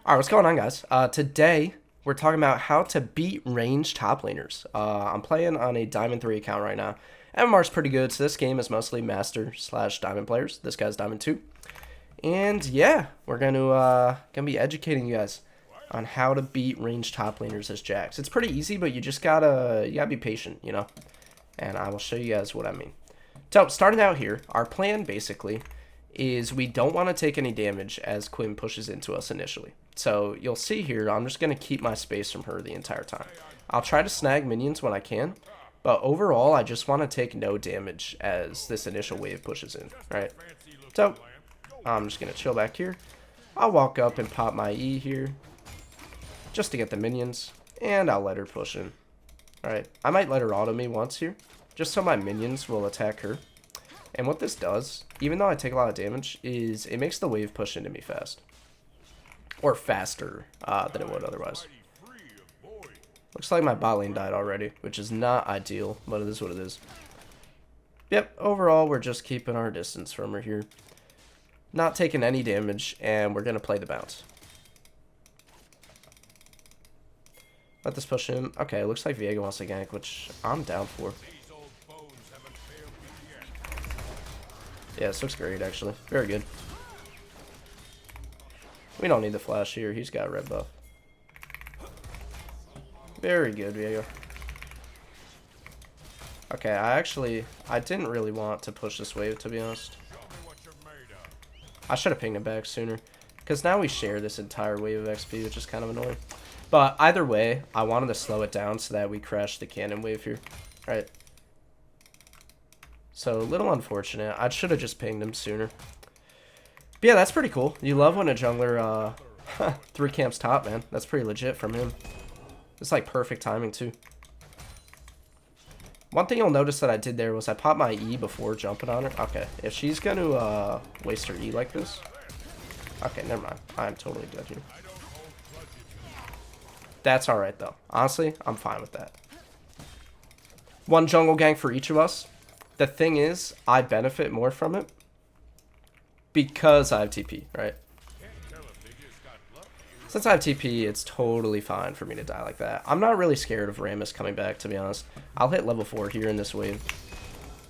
Alright, what's going on, guys? Today, we're talking about how to beat ranged top laners. I'm playing on a Diamond 3 account right now. MMR's pretty good, so this game is mostly Master / Diamond players. This guy's Diamond 2. And yeah, we're gonna be educating you guys on how to beat ranged top laners as Jax. It's pretty easy, but you gotta be patient, you know? And I will show you guys what I mean. So, starting out here, our plan basically is we don't want to take any damage as Quinn pushes into us initially. So you'll see here, I'm just going to keep my space from her the entire time. I'll try to snag minions when I can, but overall I just want to take no damage as this initial wave pushes in, right? So I'm just going to chill back here. I'll walk up and pop my E here just to get the minions, and I'll let her push in. Alright, I might let her auto me once here, just so my minions will attack her. And what this does, even though I take a lot of damage, is it makes the wave push into me fast. Or faster than it would otherwise. Looks like my bot lane died already, which is not ideal, but it is what it is. Yep, overall, we're just keeping our distance from her here. Not taking any damage, and we're going to play the bounce. Let this push in. Okay, it looks like Viego wants to gank, which I'm down for. Yeah, this looks great, actually. Very good. We don't need the flash here. He's got a red buff. Very good, Viego. Okay, I didn't really want to push this wave, to be honest. I should have pinged him back sooner. Because now we share this entire wave of XP, which is kind of annoying. But either way, I wanted to slow it down so that we crash the cannon wave here. Right. So, a little unfortunate. I should have just pinged him sooner. But yeah, that's pretty cool. You love when a jungler 3 camps top, man. That's pretty legit from him. It's like perfect timing, too. One thing you'll notice that I did there was I popped my E before jumping on her. Okay, if she's going to waste her E like this. Okay, never mind. I'm totally dead here. That's alright, though. Honestly, I'm fine with that. One jungle gank for each of us. The thing is, I benefit more from it because I have TP, right? Since I have TP, it's totally fine for me to die like that. I'm not really scared of Rammus coming back, to be honest. I'll hit level 4 here in this wave,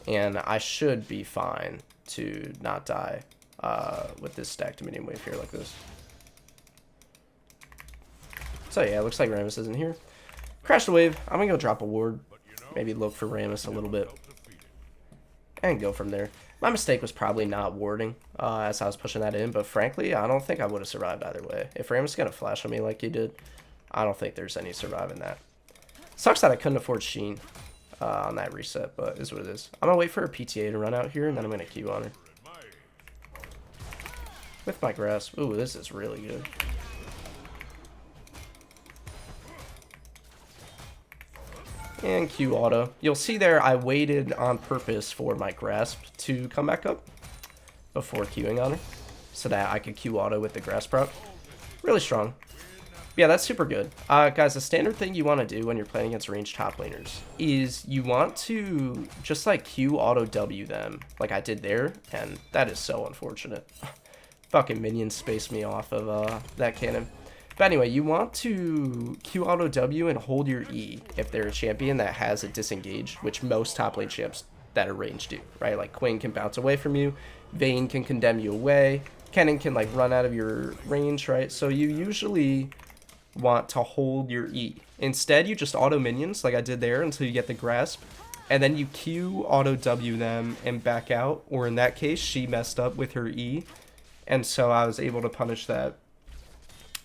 and I should be fine to not die with this stacked minion wave here like this. So yeah, it looks like Rammus isn't here. Crash the wave. I'm going to go drop a ward. Maybe look for Rammus a little bit. And go from there. My mistake was probably not warding as I was pushing that in, but frankly, I don't think I would have survived either way. If Rammus is going to flash on me like he did, I don't think there's any surviving that. Sucks that I couldn't afford Sheen on that reset, but is what it is. I'm going to wait for a PTA to run out here, and then I'm going to Q on her. With my grasp. Ooh, this is really good. And Q auto. You'll see there I waited on purpose for my grasp to come back up before Qing on her so that I could Q auto with the grasp prop. Really strong. Yeah, that's super good. Guys, the standard thing you want to do when you're playing against ranged top laners is you want to just like Q auto W them like I did there, and that is so unfortunate. Fucking minions spaced me off of that cannon. But anyway, you want to Q auto W and hold your E if they're a champion that has a disengage, which most top lane champs that are ranged do, right? Like Quinn can bounce away from you, Vayne can condemn you away, Kennen can like run out of your range, right? So you usually want to hold your E. Instead, you just auto minions like I did there until you get the grasp, and then you Q auto W them and back out, or in that case, she messed up with her E, and so I was able to punish that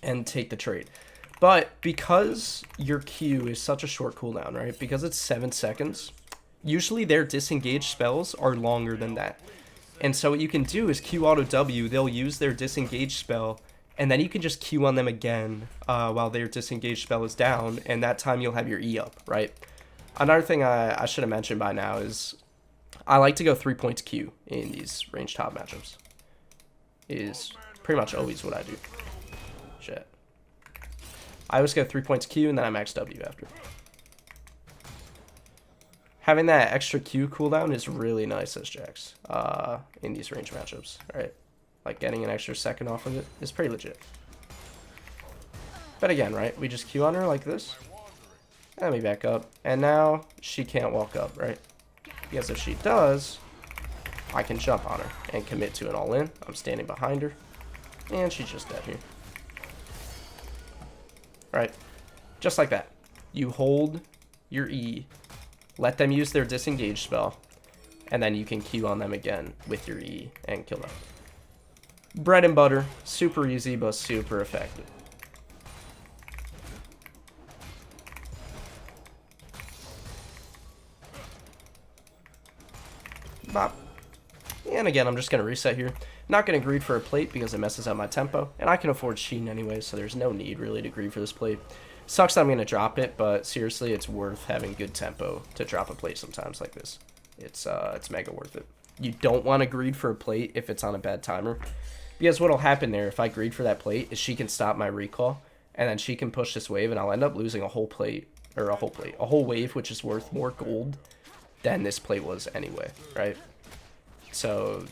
and take the trade. But because your Q is such a short cooldown, right? Because it's 7 seconds, usually their disengage spells are longer than that. And so what you can do is Q auto W, they'll use their disengage spell, and then you can just Q on them again while their disengage spell is down, and that time you'll have your E up, right? Another thing I should have mentioned by now is I like to go 3 points Q in these range top matchups. Is pretty much always what I do. Shit. I always go 3 points Q and then I max W after. Having that extra Q cooldown is really nice as Jax in these range matchups, right? Like getting an extra second off of it is pretty legit. But again, right, we just Q on her like this. And we back up. And now she can't walk up, right? Because if she does, I can jump on her and commit to an all-in. I'm standing behind her. And she's just dead here. Right? Just like that. You hold your E, let them use their disengage spell, and then you can Q on them again with your E and kill them. Bread and butter. Super easy, but super effective. Bop. And again, I'm just going to reset here. Not going to greed for a plate because it messes up my tempo. And I can afford Sheen anyway, so there's no need really to greed for this plate. Sucks that I'm going to drop it, but seriously, it's worth having good tempo to drop a plate sometimes like this. It's mega worth it. You don't want to greed for a plate if it's on a bad timer. Because what'll happen there if I greed for that plate is she can stop my recall. And then she can push this wave, and I'll end up losing a whole plate. Or a whole wave, which is worth more gold than this plate was anyway, right? So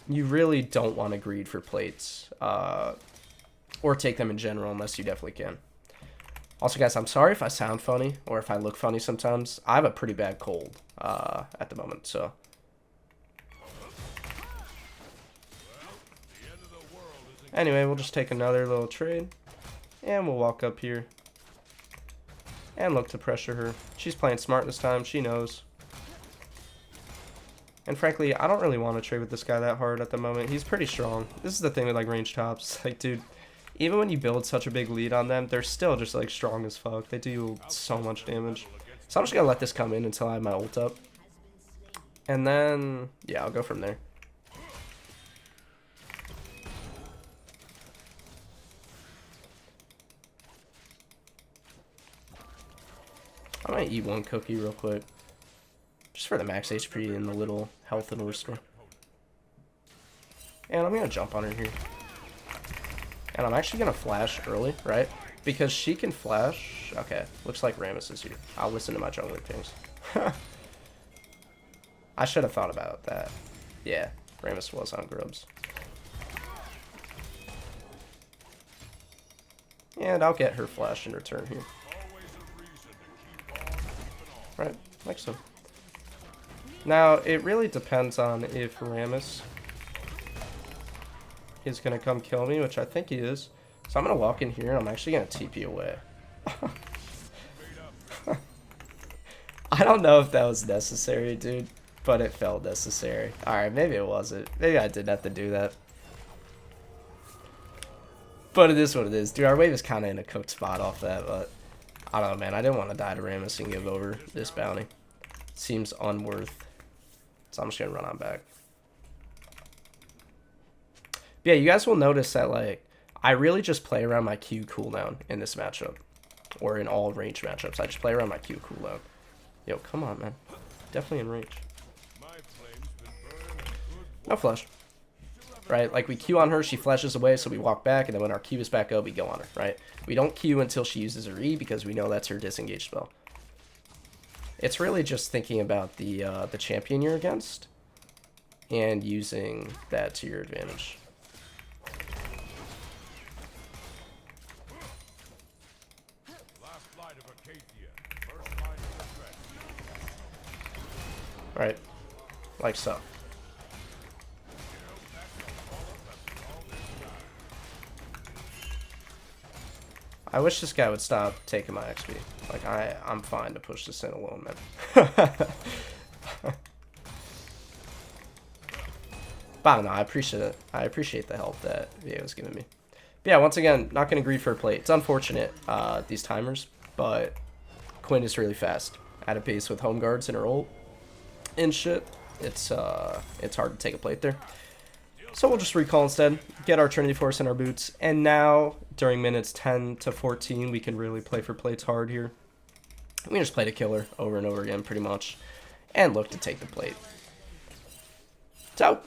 you really don't want to greed for plates or take them in general unless you definitely can. Also, guys, I'm sorry if I sound funny or if I look funny sometimes. I have a pretty bad cold at the moment, so. Anyway, we'll just take another little trade and we'll walk up here and look to pressure her. She's playing smart this time. She knows. And frankly, I don't really want to trade with this guy that hard at the moment. He's pretty strong. This is the thing with like range tops. Like, dude, even when you build such a big lead on them, they're still just like strong as fuck. They do so much damage. So I'm just gonna let this come in until I have my ult up. And then, yeah, I'll go from there. I might eat one cookie real quick. Just for the max HP and the little health it'll restore. And I'm going to jump on her here. And I'm actually going to flash early, right? Because she can flash. Okay, looks like Rammus is here. I'll listen to my jungler pings. I should have thought about that. Yeah, Rammus was on Grubs. And I'll get her flash in return here. Right, like so. Now, it really depends on if Rammus is going to come kill me, which I think he is. So I'm going to walk in here, and I'm actually going to TP away. I don't know if that was necessary, dude, but it felt necessary. Alright, maybe it wasn't. Maybe I didn't have to do that. But it is what it is. Dude, our wave is kind of in a cooked spot off that, but I don't know, man. I didn't want to die to Rammus and give over this bounty. Seems unworth. So I'm just going to run on back. But yeah, you guys will notice that, like, I really just play around my Q cooldown in this matchup. Or in all range matchups. I just play around my Q cooldown. Yo, come on, man. Definitely in range. No flash. Right? Like, we Q on her, she flashes away, so we walk back, and then when our Q is back up, we go on her, right? We don't Q until she uses her E, because we know that's her disengage spell. It's really just thinking about the champion you're against, and using that to your advantage. Right? Like so. I wish this guy would stop taking my XP. Like, I'm fine to push this in alone, man. But I don't know, I appreciate it. I appreciate the help that VA was giving me. But yeah, once again, not going to greed for a plate. It's unfortunate, these timers, but Quinn is really fast. At a pace with home guards and her ult and shit. It's hard to take a plate there. So we'll just recall instead, get our Trinity Force in our boots, and now, during minutes 10 to 14, we can really play for plates hard here. We just play to killer over and over again, pretty much, and look to take the plate. So,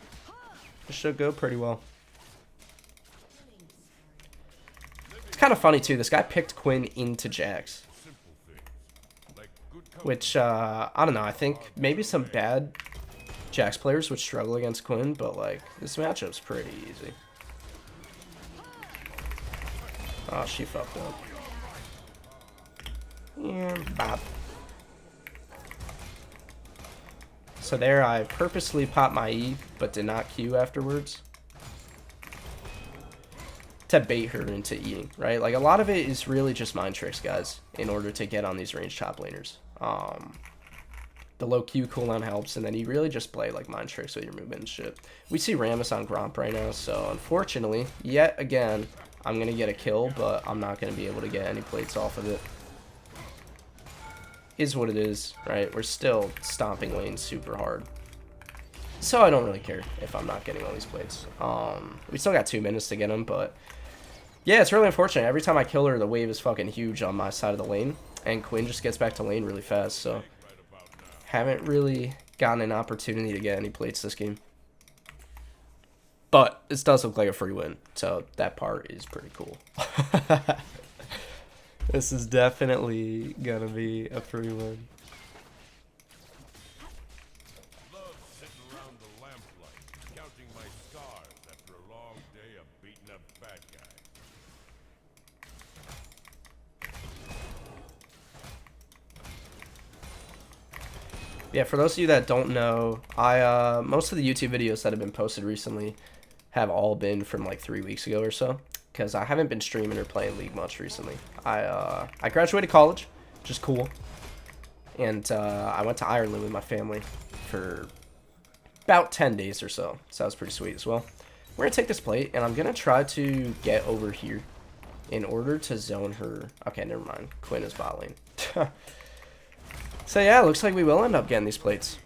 this should go pretty well. It's kind of funny, too. This guy picked Quinn into Jax. Which, I don't know, I think maybe some bad Jax players would struggle against Quinn, but like this matchup's pretty easy. Oh, she fucked up. And bop. So there I purposely popped my E, but did not Q afterwards. To bait her into eating, right? Like, a lot of it is really just mind tricks, guys, in order to get on these ranged top laners. The low Q cooldown helps, and then you really just play, like, mind tricks with your movement and shit. We see Rammus on Gromp right now, so unfortunately, yet again, I'm going to get a kill, but I'm not going to be able to get any plates off of it. Is what it is, right? We're still stomping lanes super hard. So I don't really care if I'm not getting all these plates. We still got 2 minutes to get them, but yeah, it's really unfortunate. Every time I kill her, the wave is fucking huge on my side of the lane, and Quinn just gets back to lane really fast, so haven't really gotten an opportunity to get any plates this game. But this does look like a free win, so that part is pretty cool. This is definitely gonna be a free win. Yeah, for those of you that don't know, most of the YouTube videos that have been posted recently have all been from like 3 weeks ago or so, because I haven't been streaming or playing League much recently. I graduated college, which is cool, and I went to Ireland with my family for about 10 days or so, so that was pretty sweet as well. We're going to take this plate, and I'm going to try to get over here in order to zone her. Okay, never mind. Quinn is bot lane. So yeah, it looks like we will end up getting these plates.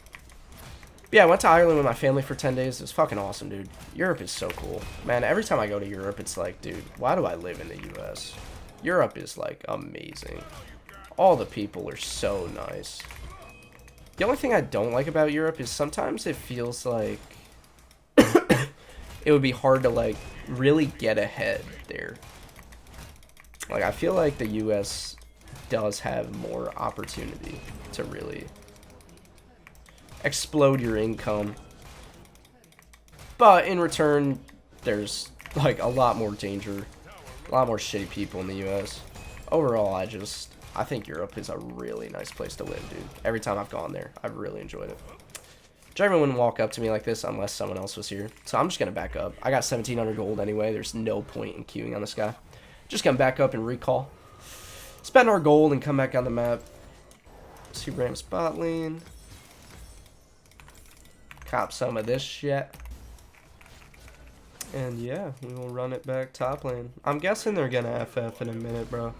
But yeah, I went to Ireland with my family for 10 days. It was fucking awesome, dude. Europe is so cool. Man, every time I go to Europe, it's like, dude, why do I live in the US? Europe is, like, amazing. All the people are so nice. The only thing I don't like about Europe is sometimes it feels like it would be hard to, like, really get ahead there. Like, I feel like the US does have more opportunity to really explode your income, but in return there's like a lot more danger, a lot more shitty people in the US. Overall, I think Europe is a really nice place to live, dude. Every time I've gone there, I've really enjoyed it. Draven wouldn't walk up to me like this unless someone else was here, so I'm just gonna back up. I got 1700 gold anyway. There's no point in queuing on this guy. Just gonna back up and recall, spend our gold, and come back on the map. See Ram spot lane. Cop some of this shit. And yeah, we will run it back top lane. I'm guessing they're gonna FF in a minute, bro.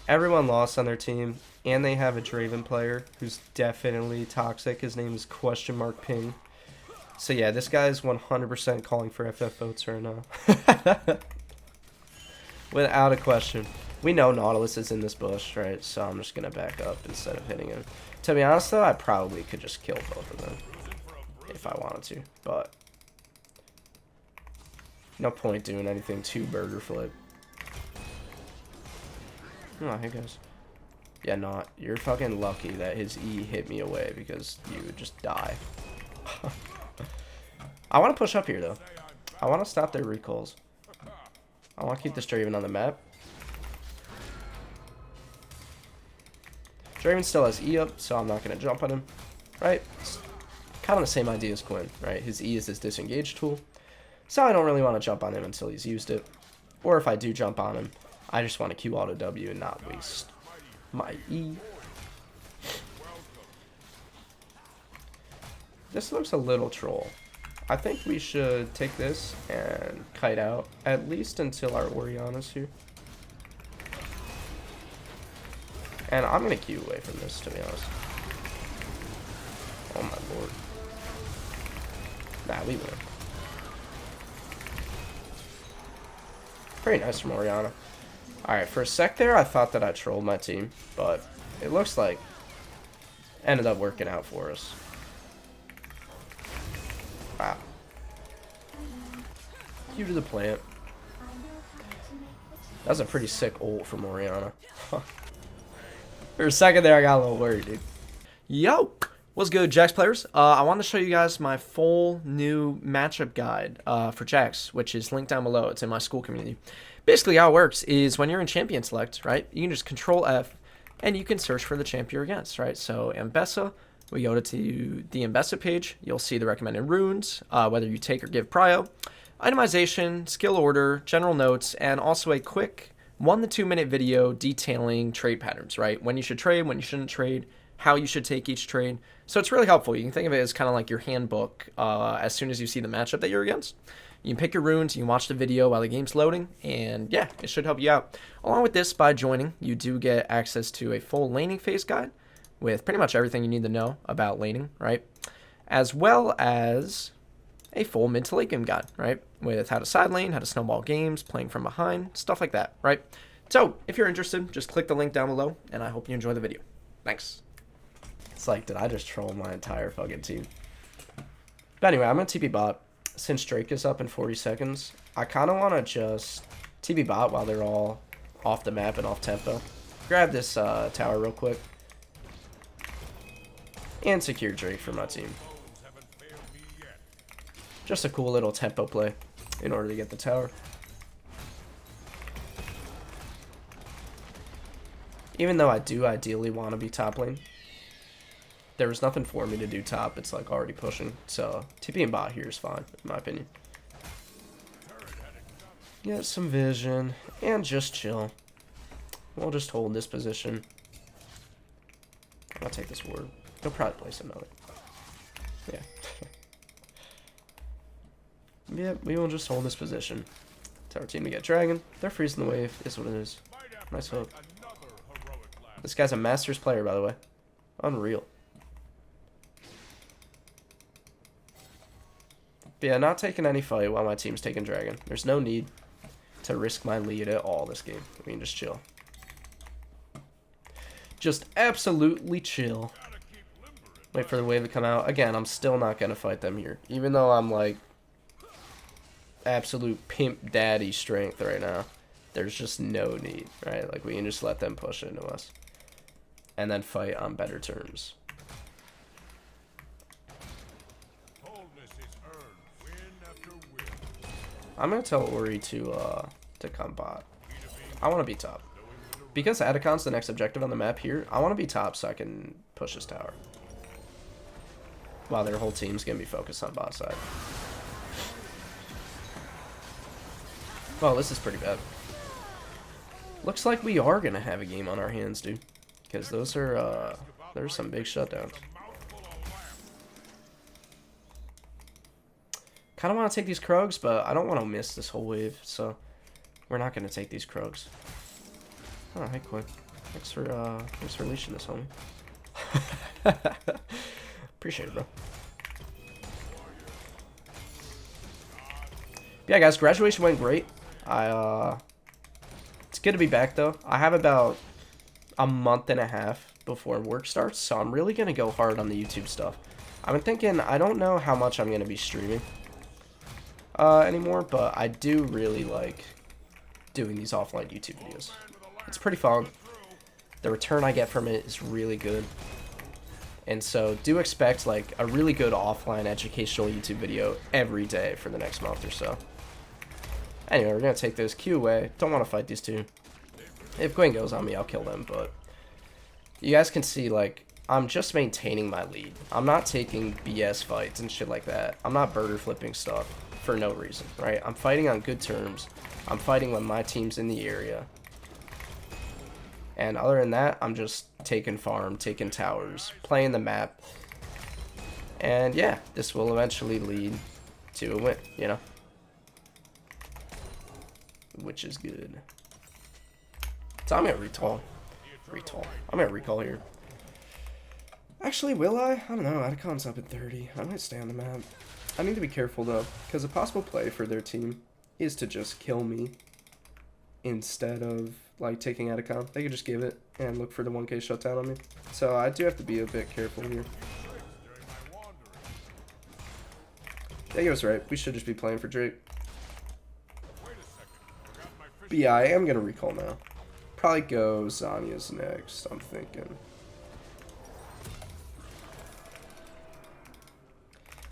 Everyone lost on their team, and they have a Draven player who's definitely toxic. His name is !ping. So yeah, this guy's 100% calling for FF votes right now. Without a question. We know Nautilus is in this bush, right? So I'm just going to back up instead of hitting him. To be honest, though, I probably could just kill both of them if I wanted to. But no point doing anything too burger flip. Oh, hey, guys. Yeah, not. You're fucking lucky that his E hit me away because you would just die. I want to push up here, though. I want to stop their recalls. I want to keep this Draven on the map. Draven still has E up, so I'm not going to jump on him, right? It's kind of the same idea as Quinn, right? His E is his disengage tool, so I don't really want to jump on him until he's used it. Or if I do jump on him, I just want to Q auto W and not waste my E. This looks a little troll. I think we should take this and kite out, at least until our Oriana's here. And I'm going to Q away from this, to be honest. Oh my lord. Nah, we win. Pretty nice from Oriana. Alright, for a sec there, I thought that I trolled my team, but it looks like it ended up working out for us. Wow. Q to the plant. That was a pretty sick ult from Oriana. For a second there, I got a little worried, dude. Yo! What's good, Jax players? I wanted to show you guys my full new matchup guide for Jax, which is linked down below. It's in my school community. Basically, how it works is when you're in Champion Select, right, you can just Control F, and you can search for the champ you're against, right? So Ambessa, we go to the Ambessa page. You'll see the recommended runes, whether you take or give prio, itemization, skill order, general notes, and also a quick 1 to 2 minute video detailing trade patterns, right? When you should trade, when you shouldn't trade, how you should take each trade. So it's really helpful. You can think of it as kind of like your handbook as soon as you see the matchup that you're against. You can pick your runes, you can watch the video while the game's loading, and yeah, it should help you out. Along with this, by joining, you do get access to a full laning phase guide with pretty much everything you need to know about laning, right? As well as a full mid to late game guide, right? With how to side lane, how to snowball games, playing from behind, stuff like that, right? So if you're interested, just click the link down below, and I hope you enjoy the video. Thanks. It's like, did I just troll my entire fucking team? But anyway, I'm gonna TP bot. Since Drake is up in 40 seconds, I kind of want to just TP bot while they're all off the map and off tempo. Grab this tower real quick. And secure Drake for my team. Just a cool little tempo play in order to get the tower. Even though I do ideally want to be top lane, there was nothing for me to do top. It's like already pushing. So TP and bot here is fine, in my opinion. Get some vision and just chill. We'll just hold this position. I'll take this ward. They'll probably place another. Yeah. Yeah, we will just hold this position. Tell our team to get dragon. They're freezing the wave. Is what it is. Nice hook. This guy's a Masters player, by the way. Unreal. But yeah, not taking any fight while my team's taking dragon. There's no need to risk my lead at all this game. I mean, just chill. Just absolutely chill. Wait for the wave to come out. Again, I'm still not going to fight them here. Even though I'm like absolute pimp daddy strength right now. There's just no need, right? Like, we can just let them push into us. And then fight on better terms. I'm gonna tell Ori to come bot. I want to be top. Because Atacon's the next objective on the map here, I want to be top so I can push this tower. While their whole team's gonna be focused on bot side. Well, this is pretty bad. Looks like we are gonna have a game on our hands, dude. Because those are, there's some big shutdowns. Kind of want to take these Krogs, but I don't want to miss this whole wave, so we're not going to take these Krogs. Oh, hey, Quinn. Thanks for leashing this, homie. Appreciate it, bro. Yeah, guys, graduation went great. It's good to be back, though. I have about a month and a half before work starts, so I'm really going to go hard on the YouTube stuff. I've been thinking, I don't know how much I'm going to be streaming anymore, but I do really like doing these offline YouTube videos. It's pretty fun. The return I get from it is really good. And so do expect like a really good offline educational YouTube video every day for the next month or so. Anyway, we're going to take this Q away. Don't want to fight these two. If Gwen goes on me, I'll kill them, but you guys can see, like, I'm just maintaining my lead. I'm not taking BS fights and shit like that. I'm not burger flipping stuff for no reason, right? I'm fighting on good terms. I'm fighting when my team's in the area. And other than that, I'm just taking farm, taking towers, playing the map. And yeah, this will eventually lead to a win, you know? Which is good. So I'm gonna retall. I'm gonna recall here. Actually, will I? I don't know. Atacon's up at 30. I might stay on the map. I need to be careful, though, because a possible play for their team is to just kill me instead of, like, taking Atacon. They could just give it and look for the 1k shutdown on me. So I do have to be a bit careful here. He was right. We should just be playing for Drake. But yeah, I am going to recall now. Probably go Zanya's next, I'm thinking.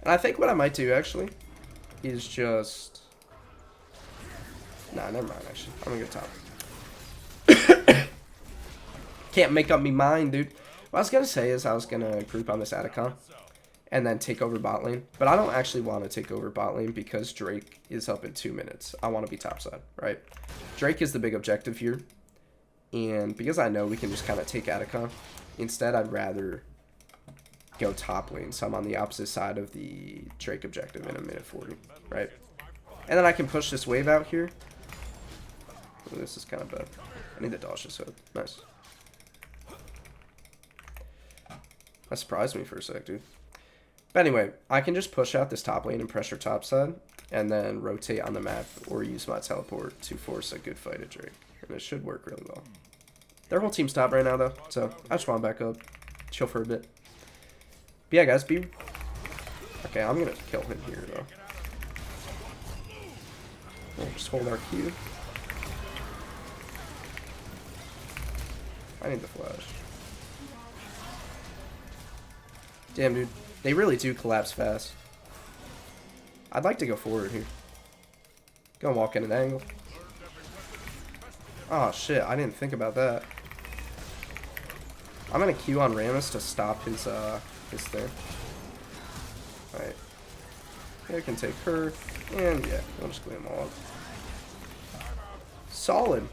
And I think what I might do, actually, is just... Nah, never mind, actually. I'm going to go top. Can't make up me mind, dude. What I was gonna say is I was gonna group on this Atacon and then take over bot lane. But I don't actually want to take over bot lane because Drake is up in 2 minutes. I want to be topside, right? Drake is the big objective here. And because I know we can just kind of take Atacon, instead I'd rather go top lane. So I'm on the opposite side of the Drake objective in a minute 40, right? And then I can push this wave out here. Ooh, this is kind of bad. I need the dodge this hook. Nice. That surprised me for a sec, dude. But anyway, I can just push out this top lane and pressure top side, and then rotate on the map or use my teleport to force a good fight at Drake. And it should work really well. Their whole team's top right now, though, so I just want to back up, chill for a bit. But yeah, guys, be... Okay, I'm going to kill him here, though. We'll just hold our Q. I need the flash. Damn, dude. They really do collapse fast. I'd like to go forward here. Go and walk in an angle. Oh, shit. I didn't think about that. I'm going to Q on Rammus to stop his thing. Alright. I can take her. And, yeah. We'll just clean them all up. Solid.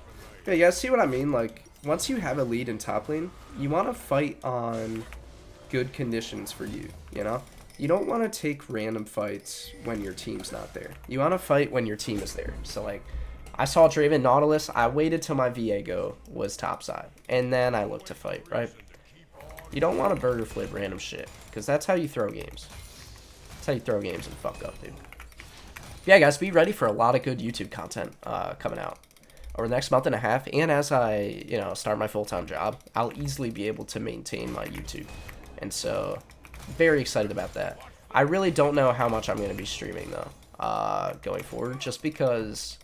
Yeah, you guys see what I mean? Like, once you have a lead in top lane, you want to fight on good conditions for you, you know? You don't want to take random fights when your team's not there. You want to fight when your team is there. So, like, I saw Draven Nautilus. I waited till my Viego was topside. And then I looked to fight, right? You don't want to burger flip random shit. Because that's how you throw games. That's how you throw games and fuck up, dude. Yeah, guys, be ready for a lot of good YouTube content coming out over the next month and a half. And as I, you know, start my full-time job, I'll easily be able to maintain my YouTube. And so, very excited about that. I really don't know how much I'm going to be streaming, though, going forward. Just because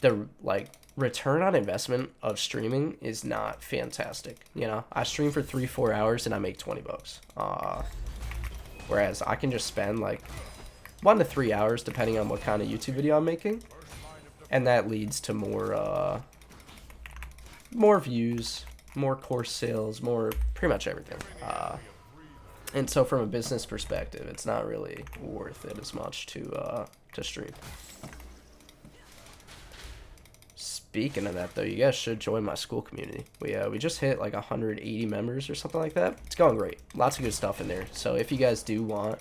the, like, return on investment of streaming is not fantastic. You know, I stream for 3-4 hours and I make 20 bucks. Whereas I can just spend, like, 1 to 3 hours, depending on what kind of YouTube video I'm making. And that leads to more views, more course sales, more pretty much everything. And so from a business perspective, it's not really worth it as much to stream. Speaking of that, though, you guys should join my school community. We just hit like 180 members or something like that. It's going great. Lots of good stuff in there. So if you guys do want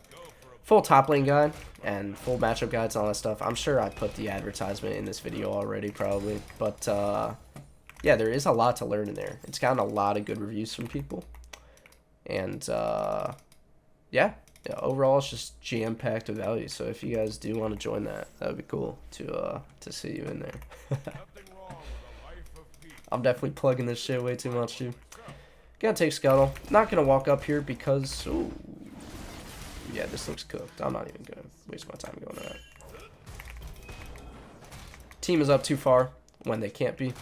full top lane guide and full matchup guides and all that stuff, I'm sure I put the advertisement in this video already probably. But yeah, there is a lot to learn in there. It's gotten a lot of good reviews from people. And yeah, overall it's just jam-packed with value. So if you guys do want to join that, that would be cool to see you in there. I'm definitely plugging this shit way too much, dude. Gonna take Scuttle. Not gonna walk up here because, ooh, yeah, this looks cooked. I'm not even gonna waste my time going to that. Team is up too far when they can't be.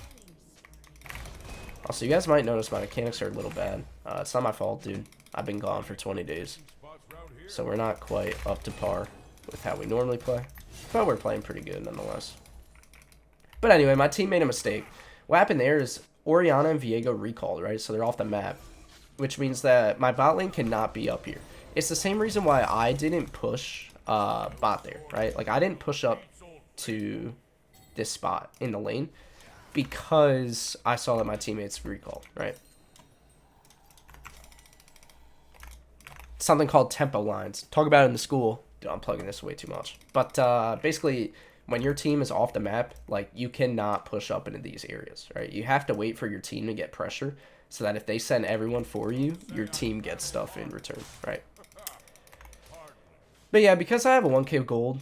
Also, you guys might notice my mechanics are a little bad. It's not my fault, dude. I've been gone for 20 days. So we're not quite up to par with how we normally play. But we're playing pretty good nonetheless. But anyway, my team made a mistake. What happened there is Orianna and Viego recalled, right? So they're off the map. Which means that my bot lane cannot be up here. It's the same reason why I didn't push bot there, right? Like, I didn't push up to this spot in the lane. Because I saw that my teammates recalled, right? Something called tempo lines. Talk about it in the school. Dude, I'm plugging this way too much. But basically, when your team is off the map, like, you cannot push up into these areas, right? You have to wait for your team to get pressure so that if they send everyone for you, your team gets stuff in return, right? But yeah, because I have a 1k gold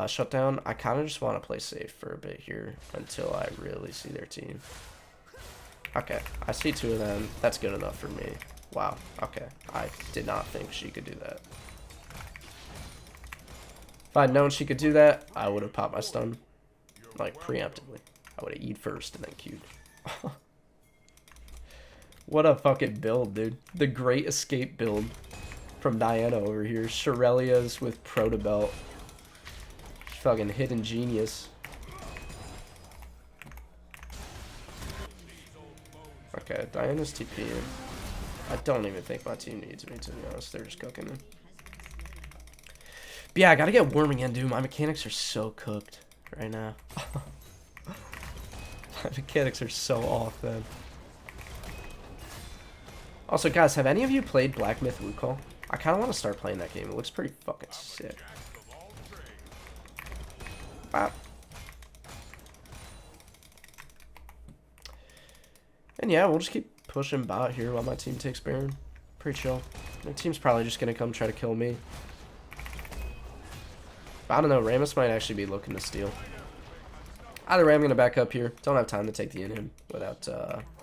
shutdown, I kind of just want to play safe for a bit here until I really see their team. Okay, I see 2 of them. That's good enough for me. Wow, okay. I did not think she could do that. If I'd known she could do that, I would have popped my stun, like, preemptively. I would have E'd first and then Q'd. What a fucking build, dude. The Great Escape build from Diana over here. Shirelia's with Protobelt. Fucking hidden genius. Okay, Diana's TPing. I don't even think my team needs me, to be honest. They're just cooking me. But yeah, I gotta get warming in, dude. My mechanics are so cooked right now. My mechanics are so off, man. Also, guys, have any of you played Black Myth Wukong? I kind of want to start playing that game. It looks pretty fucking sick. Bop. And yeah, we'll just keep pushing bot here while my team takes Baron. Pretty chill. My team's probably just going to come try to kill me. But I don't know. Rammus might actually be looking to steal. Either way, I'm going to back up here. Don't have time to take the in-him without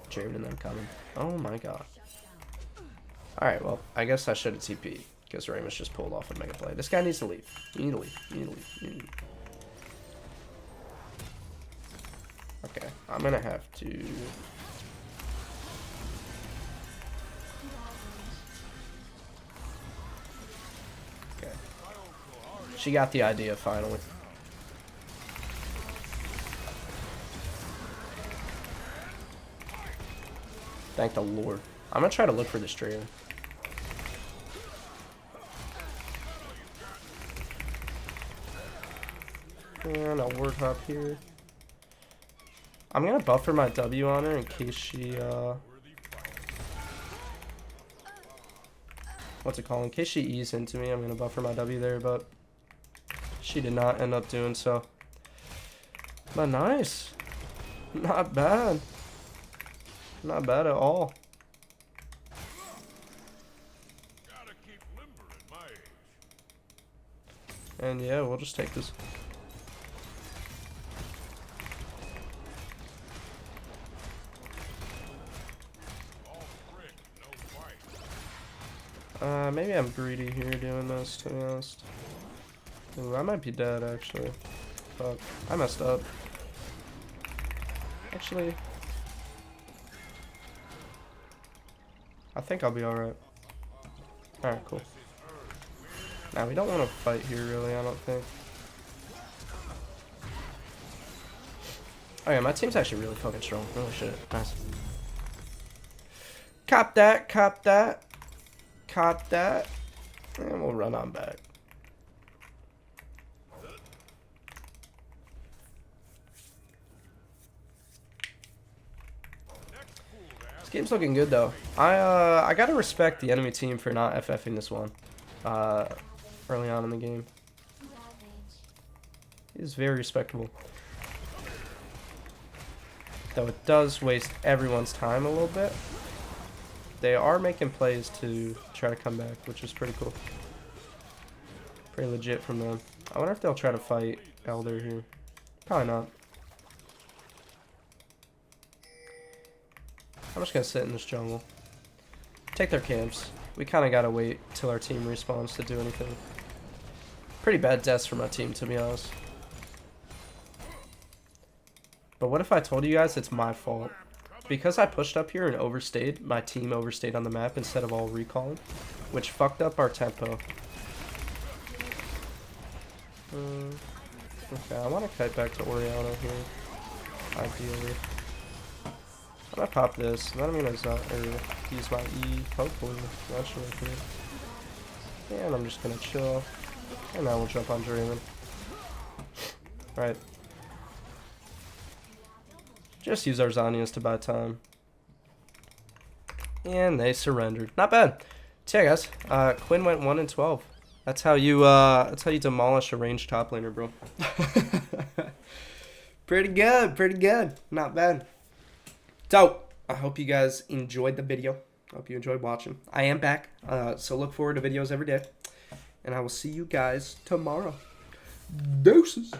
Jared and them coming. Oh my god. Alright, well, I guess I should have TP'd because Rammus just pulled off a mega play. This guy needs to leave. You need to leave. You need to leave. You need to leave. Okay, I'm going to have to... Okay. She got the idea finally. Thank the Lord. I'm going to try to look for this trailer. And I'll word hop here. I'm gonna buffer my W on her in case she, what's it called? In case she E's into me, I'm gonna buffer my W there, but she did not end up doing so. But nice. Not bad. Not bad at all. And yeah, we'll just take this. Maybe I'm greedy here doing this, to be honest. Ooh, I might be dead, actually. Fuck. I messed up. Actually, I think I'll be alright. Alright, cool. Now, we don't want to fight here, really, I don't think. Oh yeah, my team's actually really fucking strong. Holy shit. Nice. Cop that, cop that. Cop that. And we'll run on back. This game's looking good though. I gotta respect the enemy team for not FFing this one. Early on in the game. It's very respectable. Though it does waste everyone's time a little bit. They are making plays to try to come back, which is pretty cool. Pretty legit from them. I wonder if they'll try to fight Elder here. Probably not. I'm just gonna sit in this jungle. Take their camps. We kind of gotta wait till our team respawns to do anything. Pretty bad deaths for my team, to be honest. But what if I told you guys it's my fault? Because I pushed up here and overstayed, my team overstayed on the map instead of all recalling, which fucked up our tempo. Okay, I want to kite back to Oriana here, ideally. I'm gonna pop this, that means not, or use my E, hopefully, that should work here. And I'm just gonna chill, and now we'll jump on Draven. Right. Just use our Zanyas to buy time. And they surrendered. Not bad. So yeah, guys. Quinn went 1-12. That's how you demolish a ranged top laner, bro. Pretty good, pretty good. Not bad. So, I hope you guys enjoyed the video. I hope you enjoyed watching. I am back. So look forward to videos every day. And I will see you guys tomorrow. Deuces.